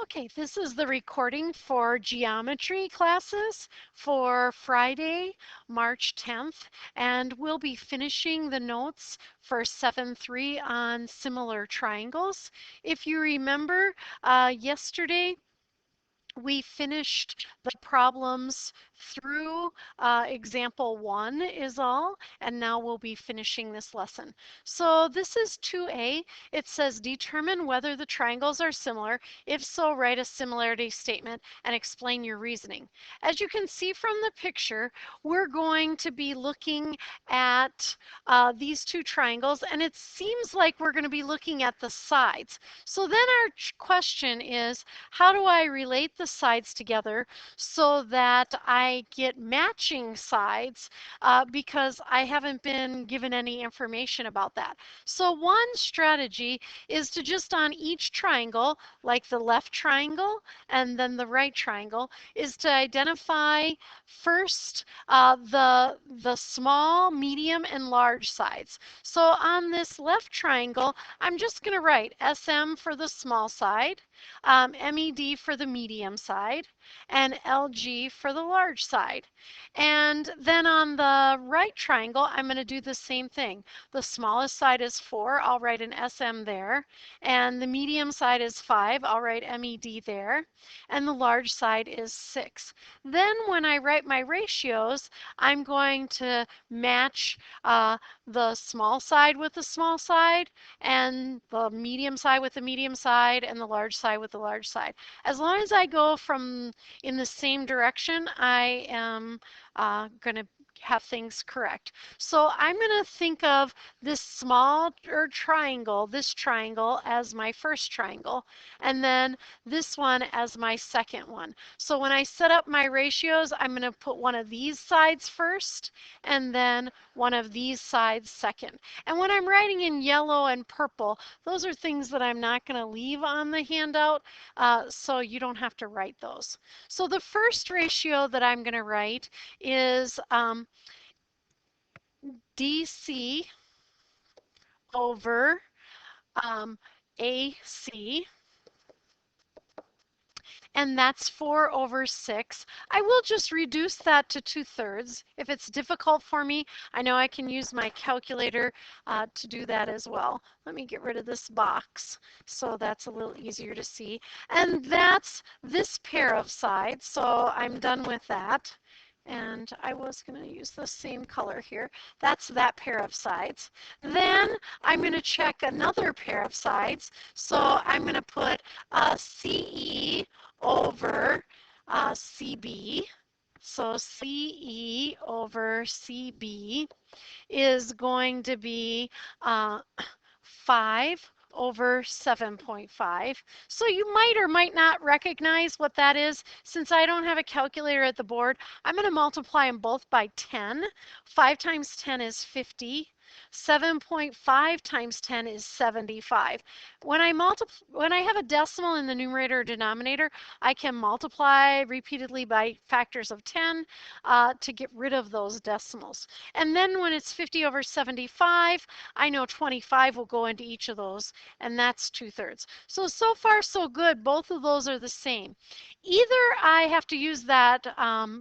Okay, this is the recording for geometry classes for Friday, March 10th, and we'll be finishing the notes for 7-3 on similar triangles. If you remember, yesterday we finished the problems through example 1 is all, and now we'll be finishing this lesson. So this is 2A. It says determine whether the triangles are similar. If so, write a similarity statement and explain your reasoning. As you can see from the picture, we're going to be looking at these two triangles, and it seems like we're going to be looking at the sides. So then our question is, how do I relate the sides together so that I get matching sides because I haven't been given any information about that? So one strategy is to just on each triangle, like the left triangle and then the right triangle, is to identify first the small, medium, and large sides. So on this left triangle, I'm just going to write SM for the small side, MED for the medium side, and LG for the large side. And then on the right triangle, I'm going to do the same thing. The smallest side is 4, I'll write an SM there. And the medium side is 5, I'll write MED there. And the large side is 6. Then when I write my ratios, I'm going to match the small side with the small side, and the medium side with the medium side, and the large side with the large side. As long as I go from in the same direction, I am going to have things correct. So I'm going to think of this small triangle, this triangle as my first triangle, and then this one as my second one. So when I set up my ratios, I'm going to put one of these sides first, and then one of these sides second. And when I'm writing in yellow and purple, those are things that I'm not going to leave on the handout, so you don't have to write those. So the first ratio that I'm going to write is DC over AC, and that's 4 over 6. I will just reduce that to 2/3. If it's difficult for me, I know I can use my calculator to do that as well. Let me get rid of this box so that's a little easier to see. And that's this pair of sides, so I'm done with that. And I was going to use the same color here. That's that pair of sides. Then I'm going to check another pair of sides. So I'm going to put CE over CB. So CE over CB is going to be 5 over 7.5. So you might or might not recognize what that is. Since I don't have a calculator at the board, I'm going to multiply them both by 10. 5 times 10 is 50. 7.5 times 10 is 75. When I have a decimal in the numerator or denominator, I can multiply repeatedly by factors of 10 to get rid of those decimals. And then when it's 50 over 75, I know 25 will go into each of those, and that's 2/3. So far so good. Both of those are the same. Either I have to use that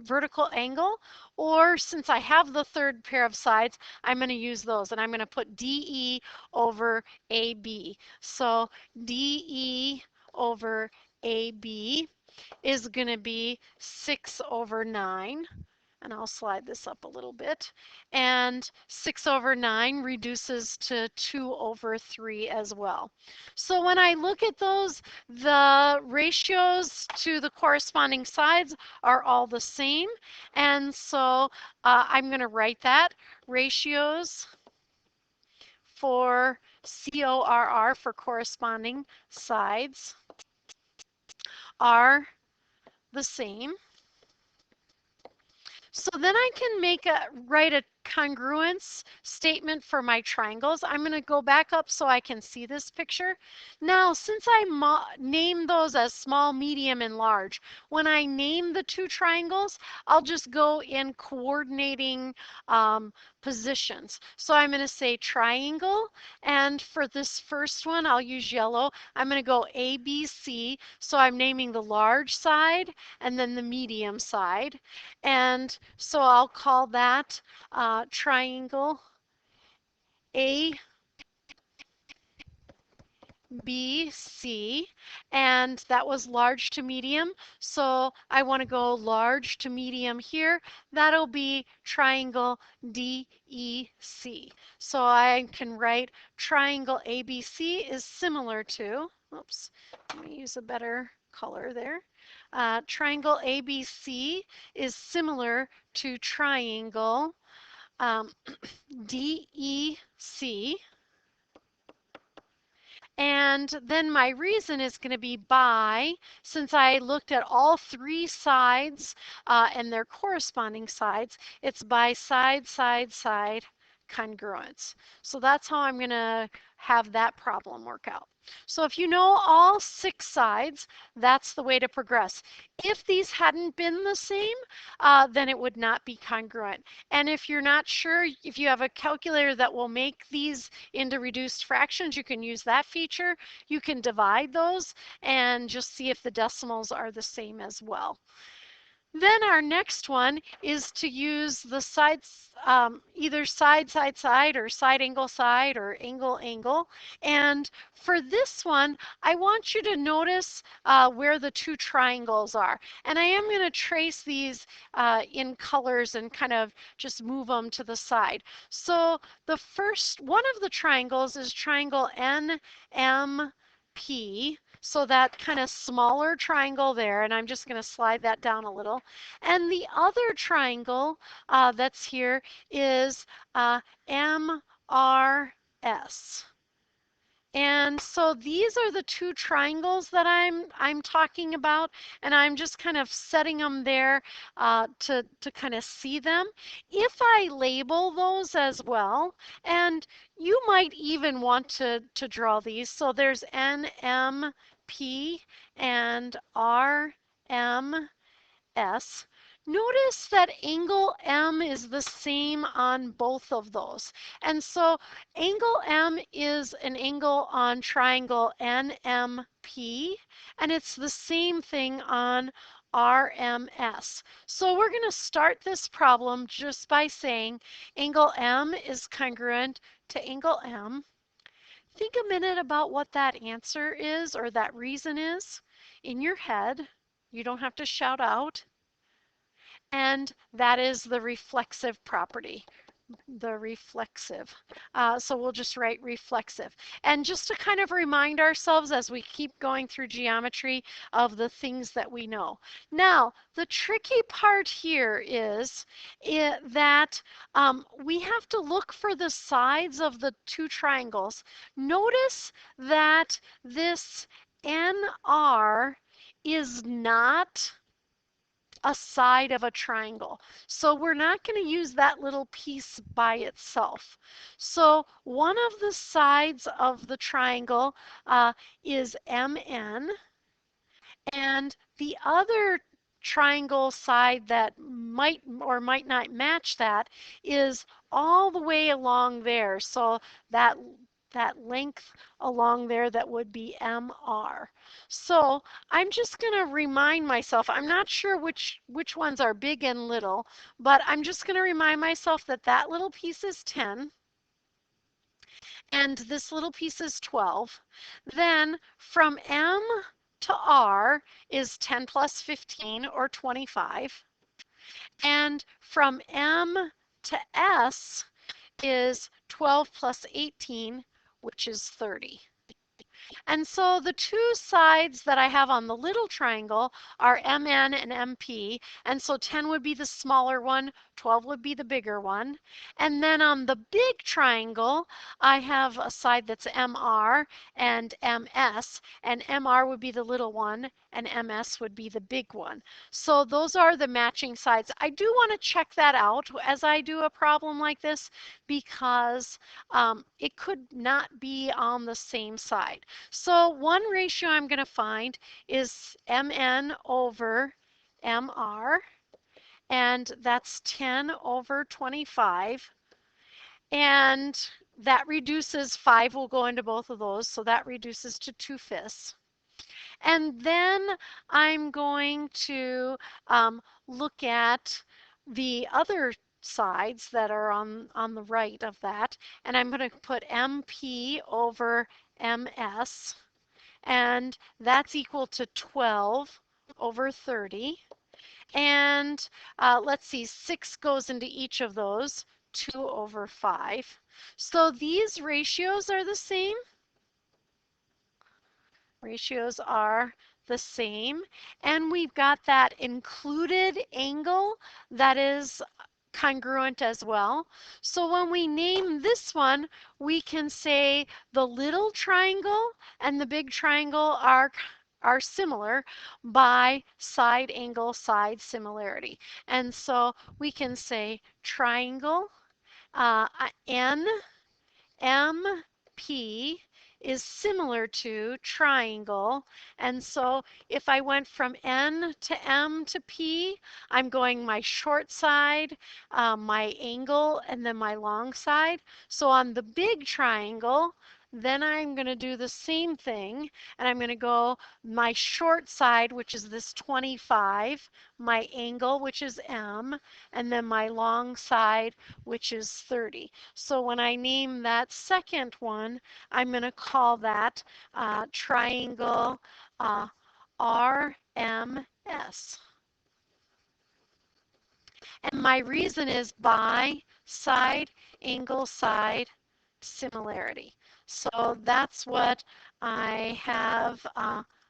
vertical angle, or since I have the third pair of sides, I'm going to use those, and I'm going to put DE over AB. So DE over AB is going to be 6 over 9. And I'll slide this up a little bit. And 6 over 9 reduces to 2 over 3 as well. So when I look at those, the ratios to the corresponding sides are all the same. And so I'm going to write that. Ratios for CORR for corresponding sides are the same. So then I can write a congruence statement for my triangles. I'm going to go back up so I can see this picture. Now, since I named those as small, medium, and large, when I name the two triangles, I'll just go in coordinating positions. So I'm going to say triangle, and for this first one, I'll use yellow. I'm going to go A, B, C. So I'm naming the large side and then the medium side. And so I'll call that triangle A, B, C, and that was large to medium. So I want to go large to medium here. That'll be triangle DEC. So I can write triangle ABC is similar to, oops, let me use a better color there. Triangle ABC is similar to triangle um, DEC. And then my reason is going to be by, since I looked at all three sides and their corresponding sides, it's by side, side, side congruence. So that's how I'm going to have that problem work out. So if you know all six sides, that's the way to progress. If these hadn't been the same, then it would not be congruent. And if you're not sure, if you have a calculator that will make these into reduced fractions, you can use that feature. You can divide those and just see if the decimals are the same as well. Then our next one is to use the sides, either side, side, side, or side, or angle, angle. And for this one, I want you to notice where the two triangles are. And I am going to trace these in colors and kind of just move them to the side. So the first one of the triangles is triangle NMP. So that kind of smaller triangle there, and I'm just going to slide that down a little. And the other triangle that's here is MRS. And so these are the two triangles that I'm talking about, and I'm just kind of setting them there to kind of see them. If I label those as well, and you might even want to draw these. So there's NMP and RM. S. Notice that angle M is the same on both of those. And so angle M is an angle on triangle NMP, and it's the same thing on RMS. So we're going to start this problem just by saying angle M is congruent to angle M. Think a minute about what that answer is or that reason is in your head. You don't have to shout out. And that is the reflexive property, the reflexive. So we'll just write reflexive. And just to kind of remind ourselves as we keep going through geometry of the things that we know. Now, the tricky part here is that we have to look for the sides of the two triangles. Notice that this NR is not a side of a triangle. So we're not going to use that little piece by itself. So one of the sides of the triangle is MN, and the other triangle side that might or might not match that is all the way along there. So that length along there that would be MR. So I'm just going to remind myself, I'm not sure which ones are big and little, but I'm just going to remind myself that that little piece is 10 and this little piece is 12. Then from M to R is 10 plus 15 or 25. And from M to S is 12 plus 18, which is 30. And so the two sides that I have on the little triangle are MN and MP. And so 10 would be the smaller one, 12 would be the bigger one. And then on the big triangle, I have a side that's MR and MS. And MR would be the little one and MS would be the big one. So those are the matching sides. I do want to check that out as I do a problem like this because it could not be on the same side. So one ratio I'm going to find is MN over MR, and that's 10 over 25. And that reduces, 5 will go into both of those, so that reduces to 2/5. And then I'm going to look at the other sides that are on the right of that, and I'm going to put MP over MS, and that's equal to 12 over 30. And let's see, 6 goes into each of those, 2 over 5. So these ratios are the same. Ratios are the same. And we've got that included angle that is congruent as well. So when we name this one, we can say the little triangle and the big triangle are similar by side angle side similarity. And so we can say triangle N MP is similar to triangle. And so if I went from N to M to P, I'm going my short side, my angle, and then my long side. So on the big triangle, then I'm going to do the same thing, and I'm going to go my short side, which is this 25, my angle, which is M, and then my long side, which is 30. So when I name that second one, I'm going to call that triangle RMS. And my reason is by side, angle, side, similarity. So that's what I have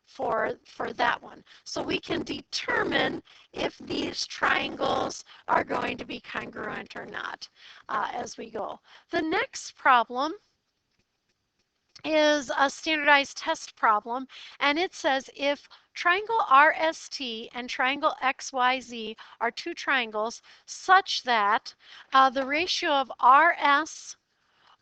for that one. So we can determine if these triangles are going to be congruent or not as we go. The next problem is a standardized test problem, and it says if triangle RST and triangle XYZ are two triangles such that the ratio of RS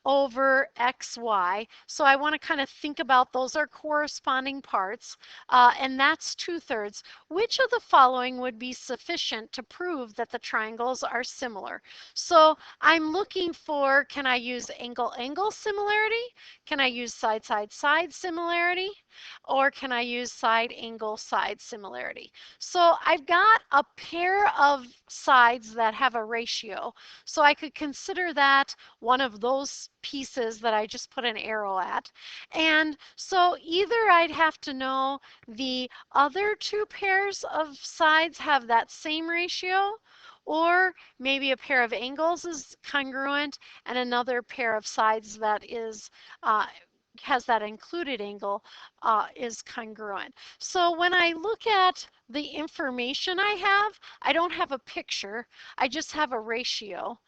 over xy. So I want to kind of think about those are corresponding parts, and that's 2/3. Which of the following would be sufficient to prove that the triangles are similar? So I'm looking for, can I use angle-angle similarity? Can I use side-side-side similarity? Or can I use side-angle-side similarity? So I've got a pair of sides that have a ratio. So I could consider that one of those pieces that I just put an arrow at. And so either I'd have to know the other two pairs of sides have that same ratio, or maybe a pair of angles is congruent and another pair of sides that is has that included angle is congruent. So when I look at the information I don't have a picture, I just have a ratio.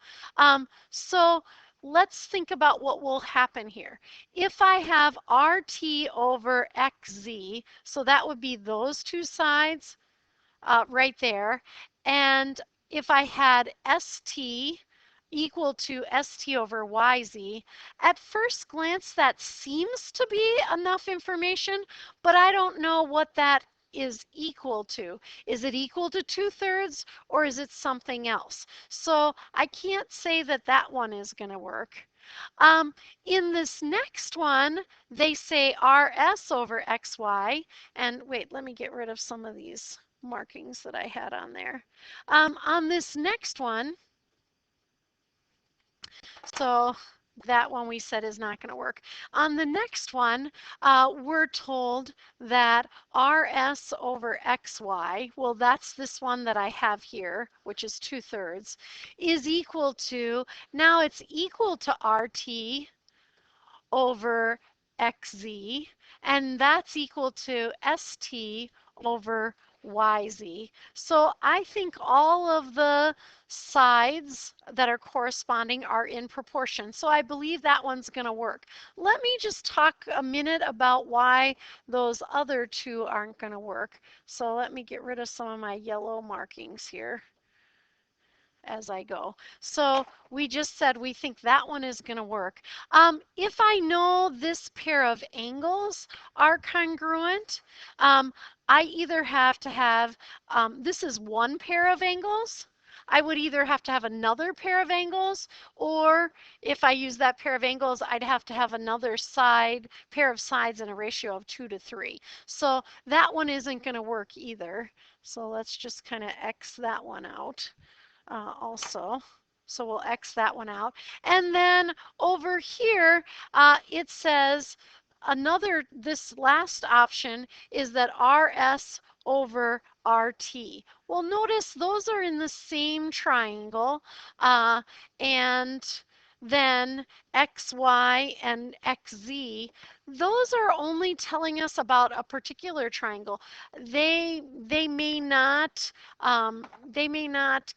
So let's think about what will happen here. If I have RT over XZ, so that would be those two sides right there. And if I had ST equal to ST over YZ, at first glance that seems to be enough information, but I don't know what that is equal to. Is it equal to 2/3 or is it something else? So I can't say that that one is going to work. Um, in this next one, they say RS over XY. And wait, let me get rid of some of these markings that I had on there. On this next one, so that one we said is not going to work. On the next one, we're told that RS over XY, well, that's this one that I have here, which is 2/3, is equal to, now it's equal to RT over xz, and that's equal to st over yz. So I think all of the sides that are corresponding are in proportion. So I believe that one's going to work. Let me just talk a minute about why those other two aren't going to work. So let me get rid of some of my yellow markings here as I go. So we just said we think that one is going to work. If I know this pair of angles are congruent, I either have to have, this is one pair of angles. I would either have to have another pair of angles, or if I use that pair of angles, I'd have to have another pair of sides in a ratio of 2 to 3. So that one isn't going to work either. So let's just kind of X that one out also. So we'll X that one out. And then over here, it says this last option is that RS over RT. Well, notice those are in the same triangle, and then XY and XZ, those are only telling us about a particular triangle. They may not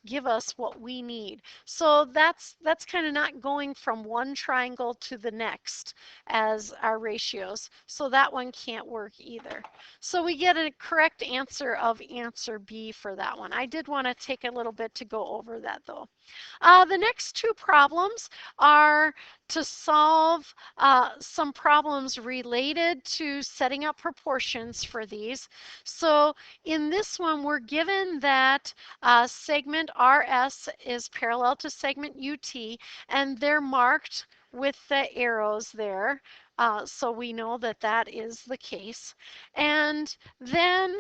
give us what we need. So that's kind of not going from one triangle to the next as our ratios. So that one can't work either. So we get a correct answer of answer B for that one. I did want to take a little bit to go over that though. The next two problems are to solve some problems related to setting up proportions for these. So in this one, we're given that segment RS is parallel to segment UT, and they're marked with the arrows there. So we know that that is the case. And then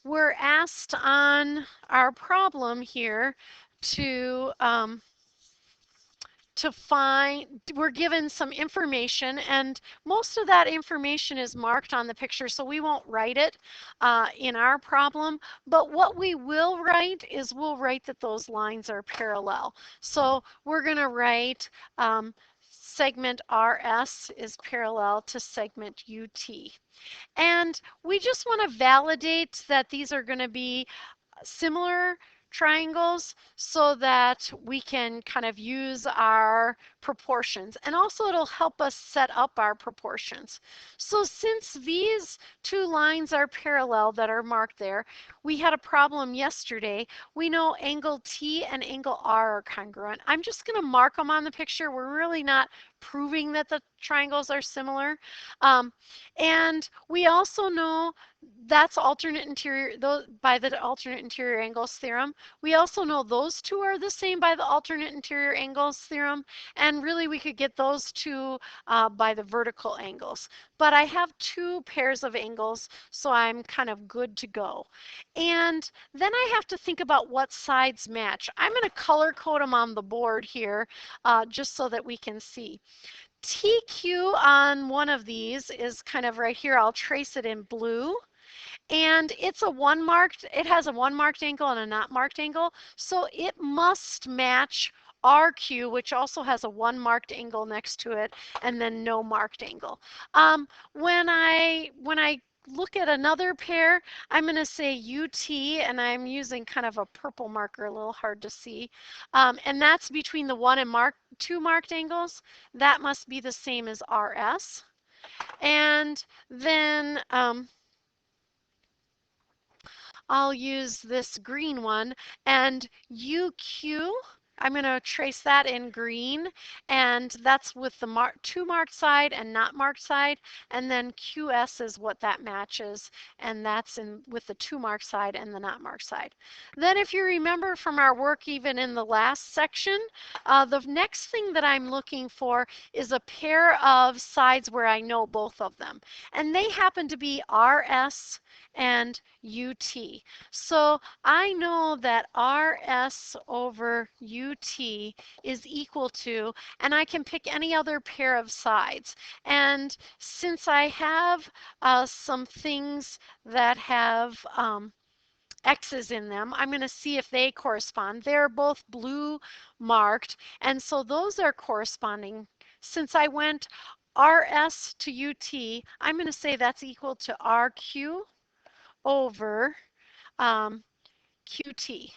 we're asked on our problem here to we're given some information, and most of that information is marked on the picture, so we won't write it in our problem. But what we will write is we'll write that those lines are parallel. So we're going to write segment RS is parallel to segment UT. And we just want to validate that these are going to be similar triangles so that we can kind of use our proportions, and also it'll help us set up our proportions. So since these two lines are parallel that are marked there, we had a problem yesterday. We know angle T and angle R are congruent. I'm just going to mark them on the picture. We're really not proving that the triangles are similar. And we also know that's alternate interior, by the alternate interior angles theorem. We also know those two are the same by the alternate interior angles theorem, and really we could get those two by the vertical angles. But I have two pairs of angles, so I'm kind of good to go. And then I have to think about what sides match. I'm going to color code them on the board here just so that we can see. TQ on one of these is kind of right here. I'll trace it in blue. And it has a one marked angle and a not marked angle. So it must match RQ, which also has a one marked angle next to it, and then no marked angle. When I look at another pair, I'm going to say UT, and I'm using kind of a purple marker, a little hard to see. And that's between the one and two marked angles. That must be the same as RS. And then I'll use this green one, and UQ, I'm going to trace that in green, and that's with the two marked side and not marked side, and then QS is what that matches, and that's with the two marked side and the not marked side. Then if you remember from our work even in the last section, the next thing that I'm looking for is a pair of sides where I know both of them, and they happen to be RS and UT. So I know that RS over UT is equal to, and I can pick any other pair of sides. And since I have some things that have X's in them, I'm going to see if they correspond. They're both blue marked, and so those are corresponding Since I went RS to UT, I'm going to say that's equal to RQ over um, QT.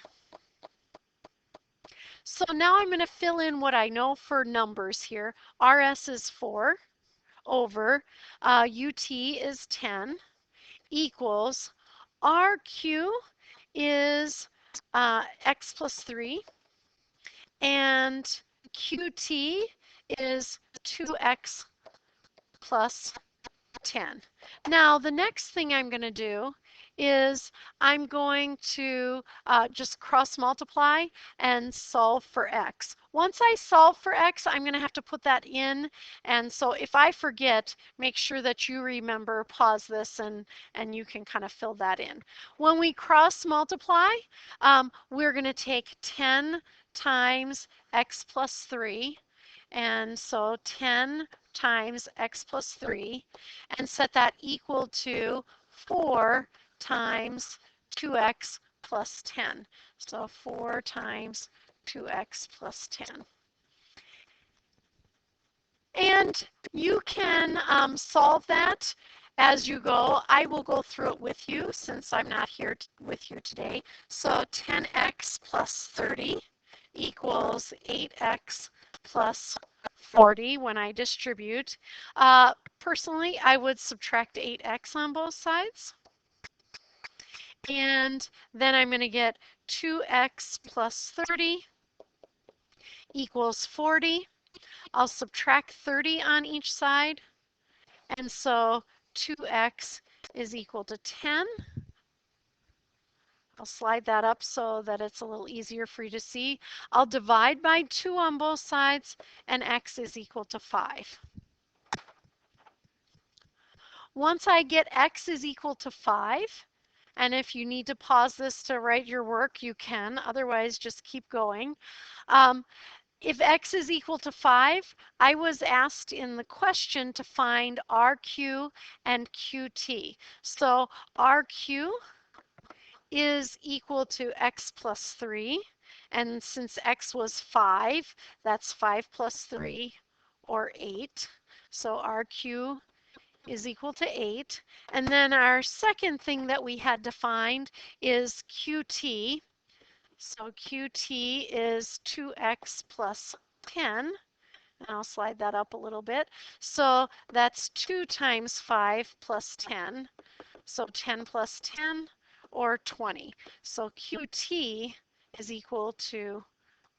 So now I'm going to fill in what I know for numbers here. RS is 4 over UT is 10 equals RQ is x plus 3 and QT is 2x plus 10. Now, the next thing I'm going to do is I'm going to just cross multiply and solve for x. Once I solve for x, I'm going to have to put that in. And so if I forget, make sure that you remember, pause this, and you can kind of fill that in. When we cross multiply, we're going to take 10 times x plus 3. And so 10 times x plus 3 and set that equal to 4 times 2x plus 10. So 4 times 2x plus 10. And you can solve that as you go. I will go through it with you since I'm not here with you today. So 10x plus 30 equals 8x plus 40 when I distribute. Personally, I would subtract 8x on both sides. And then I'm going to get 2x plus 30 equals 40. I'll subtract 30 on each side. And so 2x is equal to 10. I'll slide that up so that it's a little easier for you to see. I'll divide by 2 on both sides, and x is equal to 5. Once I get x is equal to 5, and if you need to pause this to write your work, you can. Otherwise, just keep going. If x is equal to 5, I was asked in the question to find RQ and QT. So RQ is equal to x plus 3. And since x was 5, that's 5 plus 3, or 8. So RQ is equal to 8. And then our second thing that we had to find is QT. So QT is 2x plus 10. And I'll slide that up a little bit. So that's 2 times 5 plus 10. So 10 plus 10, or 20. So QT is equal to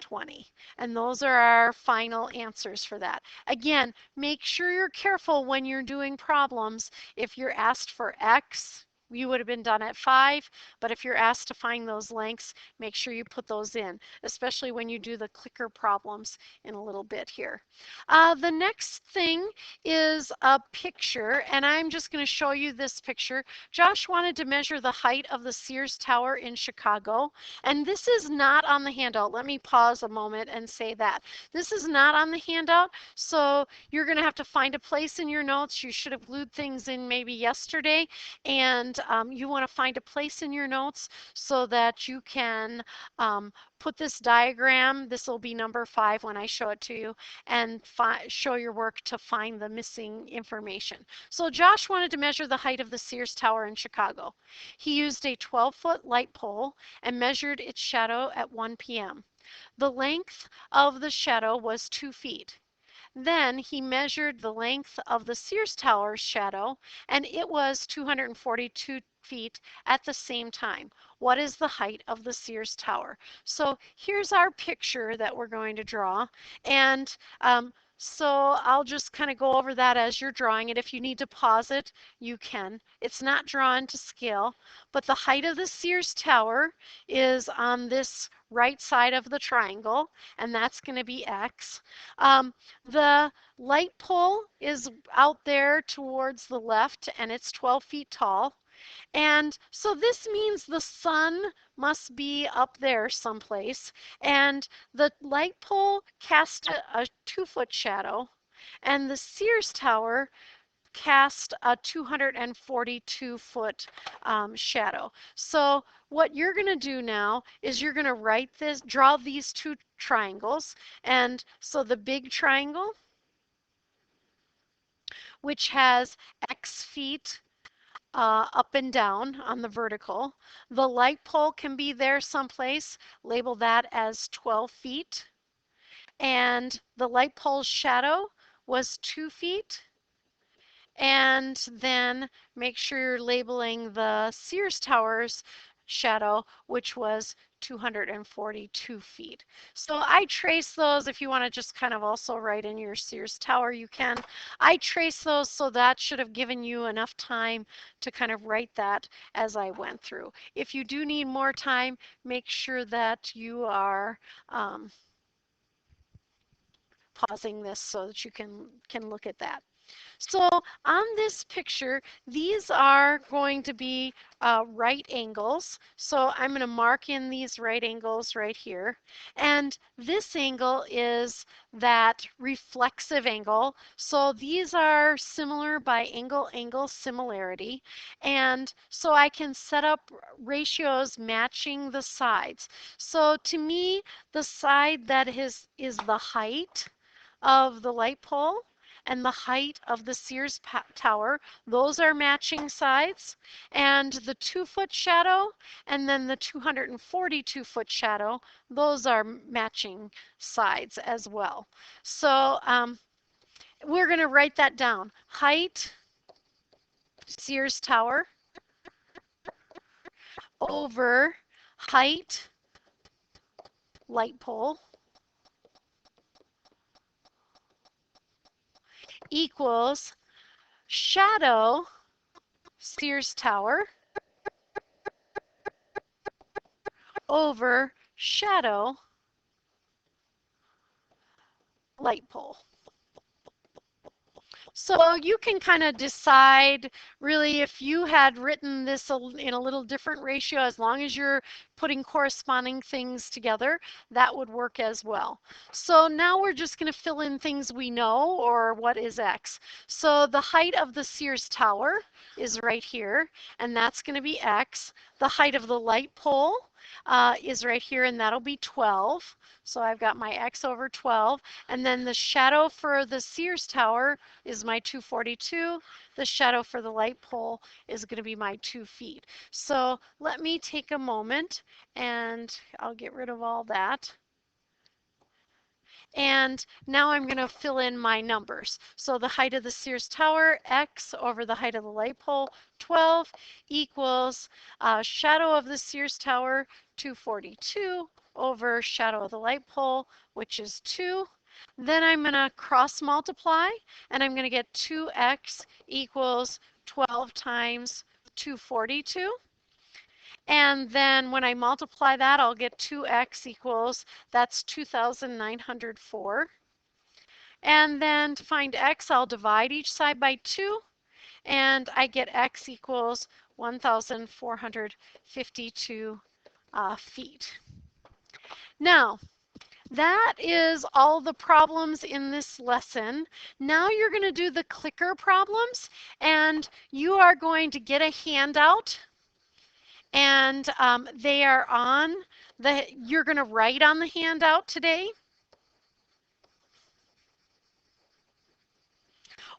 20. And those are our final answers for that. Again, make sure you're careful when you're doing problems. If you're asked for X, you would have been done at 5, but if you're asked to find those lengths, make sure you put those in, especially when you do the clicker problems in a little bit here. The next thing is a picture, and I'm just going to show you this picture. Josh wanted to measure the height of the Sears Tower in Chicago, and this is not on the handout. Let me pause a moment and say that. This is not on the handout, so you're going to have to find a place in your notes. You should have glued things in maybe yesterday, and you want to find a place in your notes so that you can put this diagram. This will be number 5 when I show it to you, and show your work to find the missing information. So Josh wanted to measure the height of the Sears Tower in Chicago. He used a 12-foot light pole and measured its shadow at 1 p.m. The length of the shadow was 2 feet. Then he measured the length of the Sears Tower's shadow, and it was 242 feet at the same time. What is the height of the Sears Tower? So here's our picture that we're going to draw. And so I'll just kind of go over that as you're drawing it. If you need to pause it, you can. It's not drawn to scale, but the height of the Sears Tower is on this right side of the triangle, and that's going to be X. The light pole is out there towards the left, and it's 12 feet tall. And so this means the sun must be up there someplace. And the light pole cast a 2-foot shadow, and the Sears Tower cast a 242-foot shadow. So what you're going to do now is you're going to draw these 2 triangles. And so the big triangle which has X feet up and down on the vertical. The light pole can be there someplace. Label that as 12 feet. And the light pole's shadow was 2 feet. And then make sure you're labeling the Sears Tower's shadow, which was 242 feet. So I trace those. If you want to just kind of also write in your Sears Tower, you can. I trace those, so that should have given you enough time to kind of write that as I went through. If you do need more time, make sure that you are pausing this so that you can look at that. So on this picture, these are going to be right angles. So I'm going to mark in these right angles right here. And this angle is that reflexive angle. So these are similar by angle similarity. And so I can set up ratios matching the sides. So to me, the side that is the height of the light pole and the height of the Sears Tower. Those are matching sides. And the 2-foot shadow and then the 242-foot shadow, those are matching sides as well. So we're going to write that down. Height, Sears Tower, over height, light pole, equals shadow, Sears Tower, over shadow, light pole. So you can kind of decide really if you had written this in a little different ratio, as long as you're putting corresponding things together, that would work as well. So now we're just going to fill in things we know, or what is X. So the height of the Sears Tower is right here, and that's going to be X. The height of the light pole is right here, and that'll be 12. So I've got my X over 12. And then the shadow for the Sears Tower is my 242. The shadow for the light pole is going to be my 2 feet. So let me take a moment and I'll get rid of all that. And now I'm going to fill in my numbers. So the height of the Sears Tower, X over the height of the light pole, 12, equals shadow of the Sears Tower, 242, over shadow of the light pole, which is 2. Then I'm going to cross multiply, and I'm going to get 2x equals 12 times 242. And then when I multiply that, I'll get 2x equals, that's 2,904. And then to find x, I'll divide each side by 2, and I get x equals 1,452 feet. Now, that is all the problems in this lesson. Now you're going to do the clicker problems, and you are going to get a handout, and they are on you're going to write on the handout today.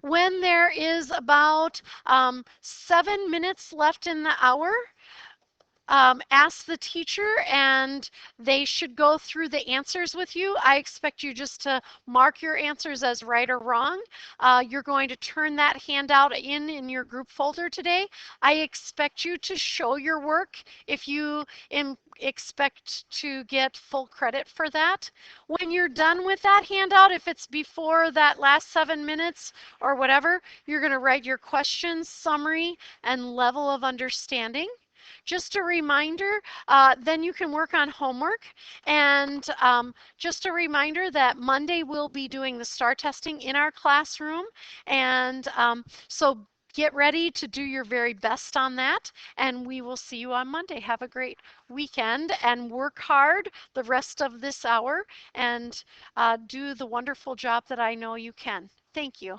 When there is about 7 minutes left in the hour, ask the teacher and they should go through the answers with you. I expect you just to mark your answers as right or wrong. You're going to turn that handout in your group folder today. I expect you to show your work if you expect to get full credit for that. When you're done with that handout, if it's before that last 7 minutes or whatever, you're going to write your questions, summary, and level of understanding. Just a reminder, then you can work on homework. And just a reminder that Monday we'll be doing the STAR testing in our classroom. And so get ready to do your very best on that. And we will see you on Monday. Have a great weekend and work hard the rest of this hour and do the wonderful job that I know you can. Thank you.